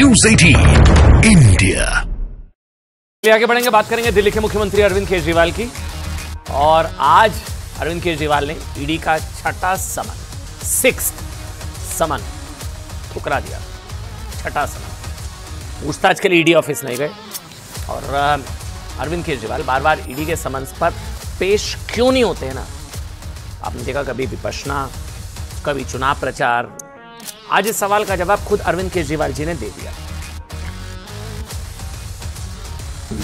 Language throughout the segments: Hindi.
News 18 India. आगे बढ़ेंगे, बात करेंगे दिल्ली के मुख्यमंत्री अरविंद केजरीवाल की। और आज अरविंद केजरीवाल ने ईडी का छठा समन, सिक्स्थ समन ठुकरा दिया। छठा समन, पूछताछ के लिए ईडी ऑफिस नहीं गए और अरविंद केजरीवाल बार बार ईडी के समन्स पर पेश क्यों नहीं होते हैं ना। आपने देखा कभी विपश्यना, कभी चुनाव प्रचार। आज इस सवाल का जवाब खुद अरविंद केजरीवाल जी ने दे दिया।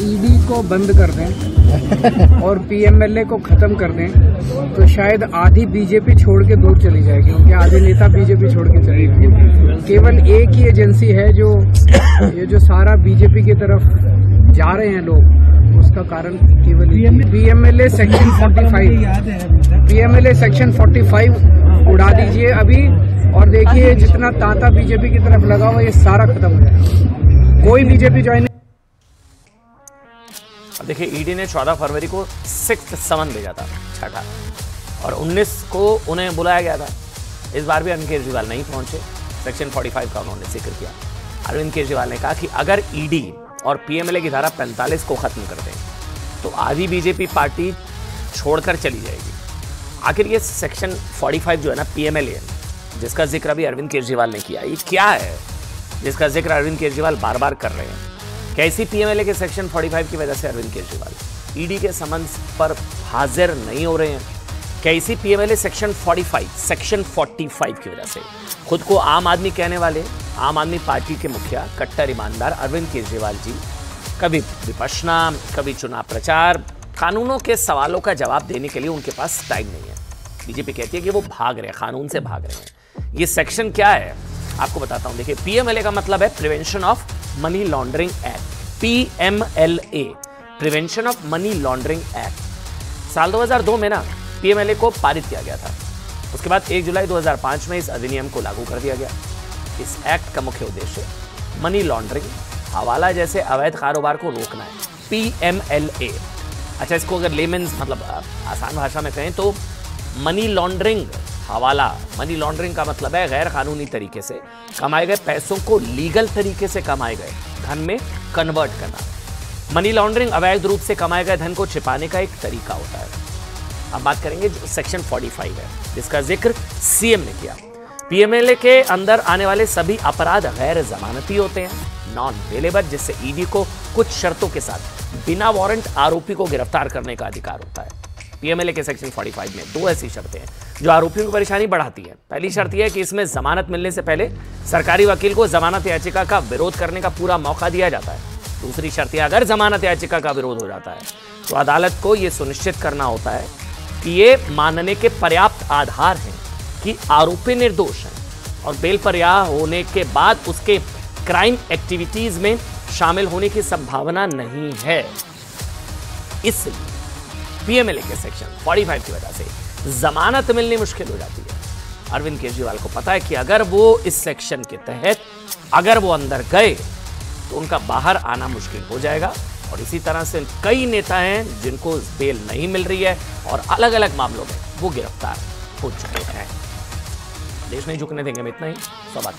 ईडी को बंद कर दें और पीएमएलए को खत्म कर दें तो शायद आधी बीजेपी छोड़ के दूर चली जाएगी, क्योंकि आधे नेता बीजेपी छोड़ के चले गए। केवल एक ही एजेंसी है जो ये जो सारा बीजेपी की तरफ जा रहे हैं लोग, उसका कारण केवल पीएमएलए सेक्शन 45, पीएमएलए सेक्शन 45 उड़ा दीजिए अभी और देखिए जितना तांता बीजेपी की तरफ लगा हुआ ये सारा खत्म हो जाएगा। कोई बीजेपी ज्वाइन। अब देखिए, ईडी ने 14 फरवरी को सिक्स्थ समन भेजा था, छठा, और 19 को उन्हें बुलाया गया था। इस बार भी अरविंद केजरीवाल नहीं पहुंचे। सेक्शन 45 का उन्होंने जिक्र किया। अरविंद केजरीवाल ने कहा कि अगर ईडी और पीएमएलए की धारा 45 को खत्म कर दें तो आधी बीजेपी पार्टी छोड़कर चली जाएगी। आखिर ये सेक्शन 45 जो है ना, पीएमएलए, जिसका जिक्र अभी अरविंद केजरीवाल ने किया, ये क्या है जिसका जिक्र अरविंद केजरीवाल बार बार कर रहे हैं? कैसी पीएमएलए के सेक्शन 45 की वजह से अरविंद केजरीवाल ईडी के समन्स पर हाजिर नहीं हो रहे हैं? कैसी पीएमएलए सेक्शन 45 की वजह से खुद को आम आदमी कहने वाले आम आदमी पार्टी के मुखिया, कट्टर ईमानदार अरविंद केजरीवाल जी कभी विपश्यना, कभी चुनाव प्रचार, कानूनों के सवालों का जवाब देने के लिए उनके पास टाइम नहीं है। बीजेपी कहती है कि वो भाग रहे हैं, कानून से भाग रहे हैं। ये सेक्शन क्या है आपको बताता हूं। देखिए, पीएमएलए का मतलब है prevention of money laundering act, PMLA, prevention of money laundering act. साल 2002 में ना पीएमएलए को पारित किया गया था। उसके बाद 1 जुलाई 2005 में इस अधिनियम को लागू कर दिया गया। इस एक्ट का मुख्य उद्देश्य मनी लॉन्ड्रिंग, हवाला जैसे अवैध कारोबार को रोकना है। पीएमएलए, अच्छा, इसको अगर लेमेन्स मतलब आसान भाषा में कहें तो मनी लॉन्ड्रिंग, हवाला, मनी लॉन्ड्रिंग का मतलब है गैर कानूनी तरीके से कमाए गए पैसों को लीगल तरीके से कमाए गए धन में कन्वर्ट करना। मनी लॉन्ड्रिंग अवैध रूप से कमाए गए धन को छिपाने का एक तरीका होता है। अब बात करेंगे जो सेक्शन 45 है, जिसका जिक्र सीएम ने किया। पीएमएलए के अंदर आने वाले सभी अपराध गैर जमानती होते हैं, नॉन बेलेबल, जिससे ईडी को कुछ शर्तों के साथ बिना वारंट आरोपी को गिरफ्तार करने का अधिकार होता है। पीएमएलए के सेक्शन 45 में 2 ऐसी शर्तें हैं जो आरोपियों की परेशानी बढ़ाती है। पहली शर्त यह है कि इसमें जमानत मिलने से पहले सरकारी वकील को जमानत याचिका का विरोध करने का पूरा मौका दिया जाता है। दूसरी शर्त यह, अगर जमानत याचिका का विरोध हो जाता है तो अदालत को यह सुनिश्चित करना होता है कि ये मानने के पर्याप्त आधार हैं कि आरोपी निर्दोष हैं और बेल पर रिहा होने के बाद उसके क्राइम एक्टिविटीज में शामिल होने की संभावना नहीं है। इसलिए पीएमएलए के सेक्शन 45 की वजह से जमानत मिलनी मुश्किल हो जाती है। अरविंद केजरीवाल को पता है कि अगर वो इस सेक्शन के तहत अगर वो अंदर गए तो उनका बाहर आना मुश्किल हो जाएगा। और इसी तरह से कई नेता हैं जिनको बेल नहीं मिल रही है और अलग अलग मामलों में वो गिरफ्तार हो चुके हैं। देश नहीं झुकने देंगे। में इतना ही, सब बात